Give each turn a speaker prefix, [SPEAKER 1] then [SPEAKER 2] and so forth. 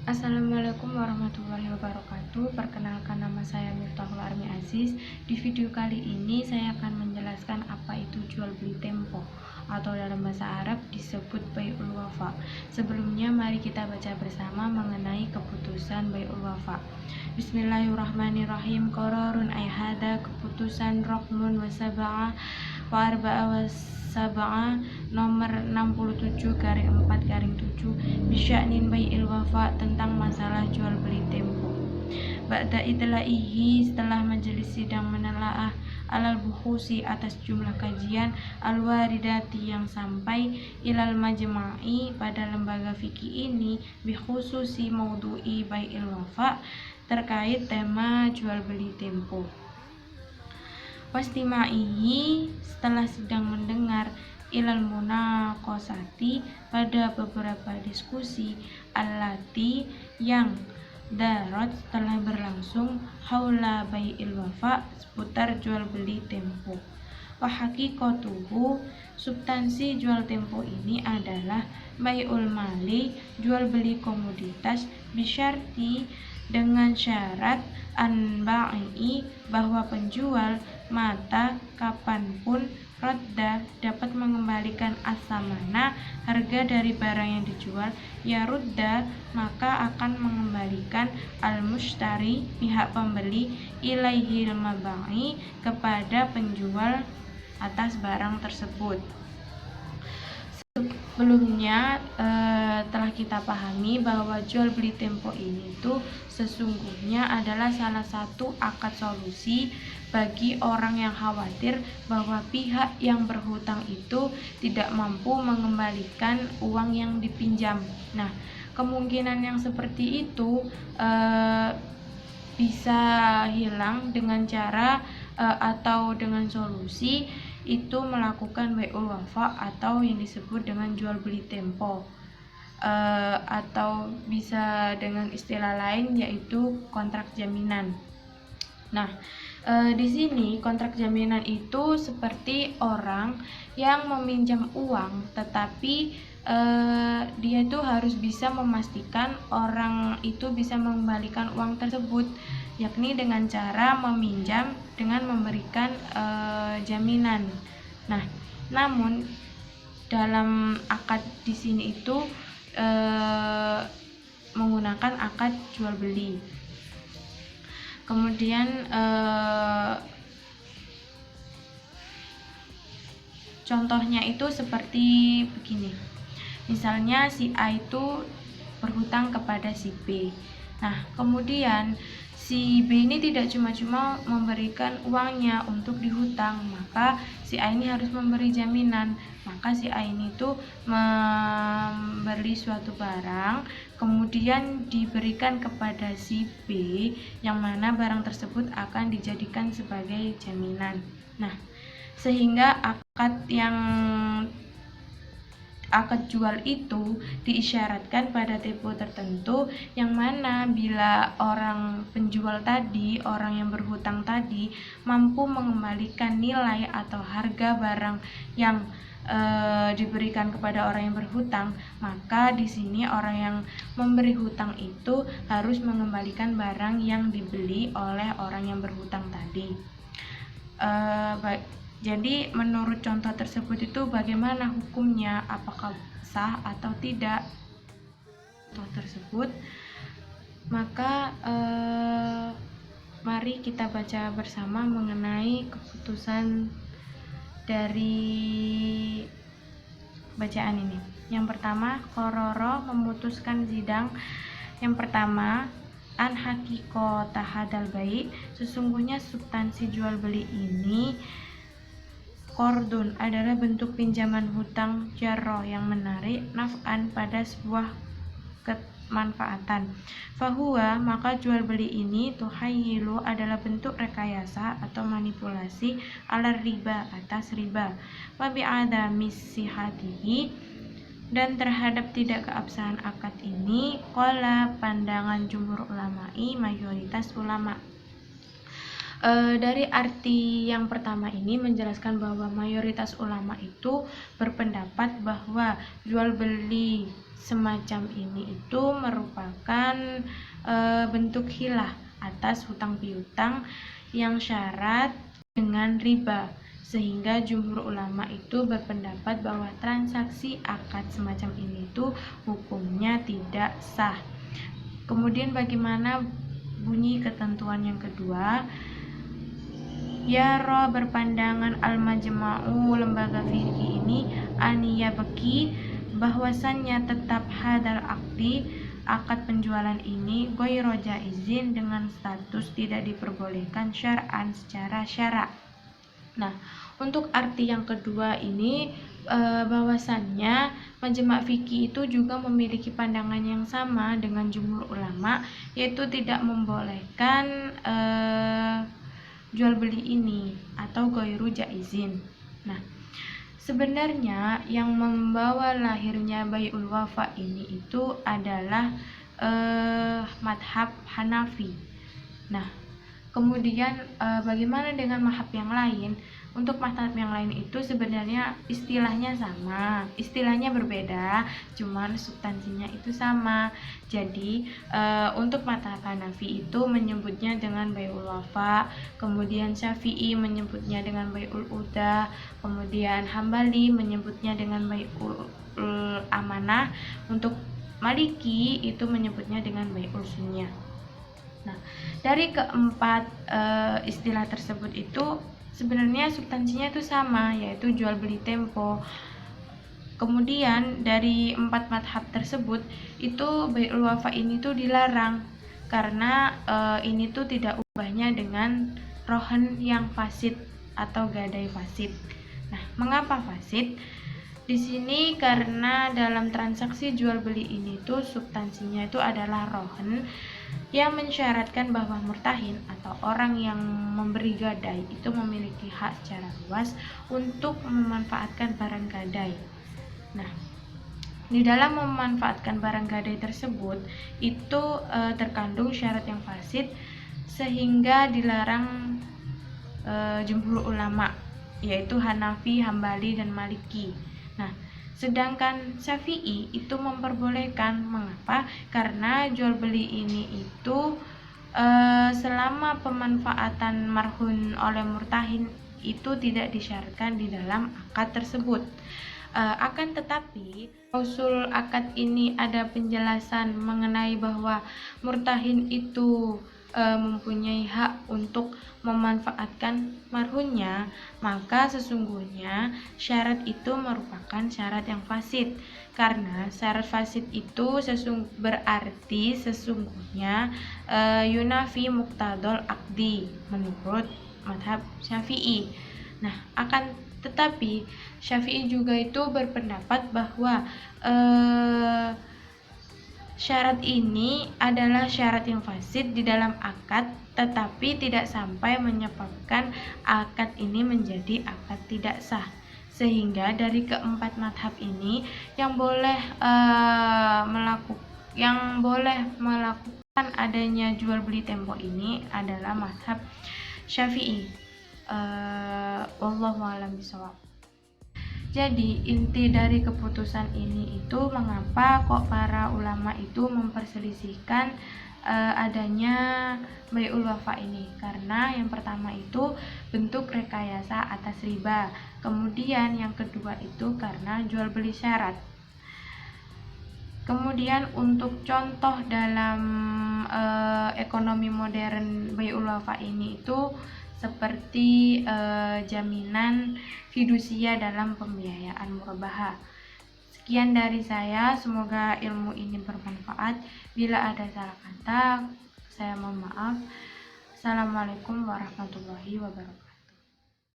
[SPEAKER 1] Assalamualaikum warahmatullahi wabarakatuh. Perkenalkan, nama saya Miftahul Armi Aziz. Di video kali ini saya akan menjelaskan apa itu jual beli tempo atau dalam bahasa Arab disebut bai'ul wafa. Sebelumnya mari kita baca bersama mengenai keputusan bai'ul wafa. Bismillahirrahmanirrahim. Qararun ay hada, keputusan rokmun wasaba'a wa arba'a wasaba'a, nomor 67/4/7 bisya'nin bai'il wafa, tentang masalah jual beli tempo. Ba'da itlaihi, setelah majelis sidang menelaah alal buhusi, atas jumlah kajian al-waridati yang sampai ilal majma'i, pada lembaga fikih ini, bikhususi maudhu'i bai'il wafa, terkait tema jual beli tempo. Wastima'ihi, setelah sedang mendengar ilal munaqashati, pada beberapa diskusi allati yang darat, telah berlangsung haula bai'il wafa, seputar jual beli tempo. Wa haqiqatuhu, substansi jual tempo ini adalah bai'ul mali, jual beli komoditas, bisyarti, dengan syarat anba'i, bahwa penjual mata kapanpun rodda, dapat mengembalikan asamana, harga dari barang yang dijual, ya rudda, maka akan mengembalikan al-mushtari, pihak pembeli, ilaihil mabai, kepada penjual atas barang tersebut. Sebelumnya telah kita pahami bahwa jual beli tempo ini tuh sesungguhnya adalah salah satu akad solusi bagi orang yang khawatir bahwa pihak yang berhutang itu tidak mampu mengembalikan uang yang dipinjam. Nah, kemungkinan yang seperti itu bisa hilang dengan cara atau dengan solusi itu melakukan bai'ul wafa, atau yang disebut dengan jual beli tempo, atau bisa dengan istilah lain yaitu kontrak jaminan. Nah, di sini kontrak jaminan itu seperti orang yang meminjam uang, tetapi dia itu harus bisa memastikan orang itu bisa mengembalikan uang tersebut, yakni dengan cara meminjam dengan memberikan jaminan. Nah, namun dalam akad di sini itu menggunakan akad jual beli. Kemudian contohnya itu seperti begini. Misalnya si A itu berhutang kepada si B. Nah, kemudian si B ini tidak cuma-cuma memberikan uangnya untuk dihutang, maka si A ini harus memberi jaminan. Maka si A ini tuh memberi suatu barang, kemudian diberikan kepada si B, yang mana barang tersebut akan dijadikan sebagai jaminan. Nah, sehingga akad jual itu diisyaratkan pada tempo tertentu, yang mana bila orang penjual tadi, orang yang berhutang tadi, mampu mengembalikan nilai atau harga barang yang diberikan kepada orang yang berhutang, maka di sini orang yang memberi hutang itu harus mengembalikan barang yang dibeli oleh orang yang berhutang tadi. Jadi menurut contoh tersebut itu bagaimana hukumnya, apakah sah atau tidak contoh tersebut? Maka mari kita baca bersama mengenai keputusan dari bacaan ini. Yang pertama, qororo, memutuskan sidang. Yang pertama, an haqiqo tahadal bai', sesungguhnya substansi jual beli ini qardun adalah bentuk pinjaman hutang, jarroh yang menarik, naf'an pada sebuah kemanfaatan. Fahuwa, maka jual beli ini tuhayyilu adalah bentuk rekayasa atau manipulasi ala riba, atas riba. Wa bi'adami sihatihi, dan terhadap tidak keabsahan akad ini, qala, pandangan jumhur ulama'i, mayoritas ulama. Dari arti yang pertama ini menjelaskan bahwa mayoritas ulama itu berpendapat bahwa jual beli semacam ini itu merupakan bentuk hilah atas hutang piutang yang syarat dengan riba, sehingga jumhur ulama itu berpendapat bahwa transaksi akad semacam ini itu hukumnya tidak sah. Kemudian bagaimana bunyi ketentuan yang kedua? Yara berpandangan al-majma'u lembaga fikih ini aniya beki bahwasannya tetap hadal akdi akad penjualan ini ghairu jaizin dengan status tidak diperbolehkan syar'an secara syara'. Nah, untuk arti yang kedua ini bahwasannya majma' fikih itu juga memiliki pandangan yang sama dengan jumhur ulama, yaitu tidak membolehkan jual beli ini atau ghairu jaizin. Nah, sebenarnya yang membawa lahirnya bai'ul wafa ini itu adalah madhab Hanafi. Nah, kemudian bagaimana dengan madhab yang lain? Untuk madhab yang lain itu sebenarnya istilahnya sama, istilahnya berbeda, cuman substansinya itu sama. Jadi untuk madhab Hanafi itu menyebutnya dengan bai'ul wafa, kemudian Syafi'i menyebutnya dengan bai'ul udah, kemudian Hambali menyebutnya dengan bai'ul amanah, untuk Maliki itu menyebutnya dengan bai'ul sunnah. Nah, dari keempat istilah tersebut itu sebenarnya substansinya itu sama, yaitu jual beli tempo. Kemudian dari empat madhab tersebut itu bai'ul wafa ini tuh dilarang karena ini tuh tidak ubahnya dengan rohan yang fasid atau gadai fasid. Nah, mengapa fasid? Di sini karena dalam transaksi jual beli ini tuh substansinya itu adalah rohan yang mensyaratkan bahwa murtahin atau orang yang memberi gadai itu memiliki hak secara luas untuk memanfaatkan barang gadai. Nah, di dalam memanfaatkan barang gadai tersebut itu terkandung syarat yang fasid sehingga dilarang jumhur ulama, yaitu Hanafi, Hambali, dan Maliki. Nah, sedangkan Syafi'i itu memperbolehkan. Mengapa? Karena jual beli ini itu selama pemanfaatan marhun oleh murtahin itu tidak disyaratkan di dalam akad tersebut. Akan tetapi klausul akad ini ada penjelasan mengenai bahwa murtahin itu mempunyai hak untuk memanfaatkan marhunnya, maka sesungguhnya syarat itu merupakan syarat yang fasid, karena syarat fasid itu berarti sesungguhnya yunafi muqtadol akdi menurut madhab Syafi'i. Nah, akan tetapi Syafi'i juga itu berpendapat bahwa syarat ini adalah syarat yang fasid di dalam akad, tetapi tidak sampai menyebabkan akad ini menjadi akad tidak sah. Sehingga dari keempat madhab ini yang boleh melakukan adanya jual beli tempo ini adalah madhab Syafi'i. Wallahu a'lam bishawab. Jadi inti dari keputusan ini itu mengapa kok para ulama itu memperselisihkan adanya bai'ul wafa ini, karena yang pertama itu bentuk rekayasa atas riba, kemudian yang kedua itu karena jual beli syarat. Kemudian untuk contoh dalam ekonomi modern bai'ul wafa ini itu seperti jaminan fidusia dalam pembiayaan murabaha. Sekian dari saya, semoga ilmu ini bermanfaat. Bila ada salah kata, saya mohon maaf. Assalamualaikum warahmatullahi wabarakatuh.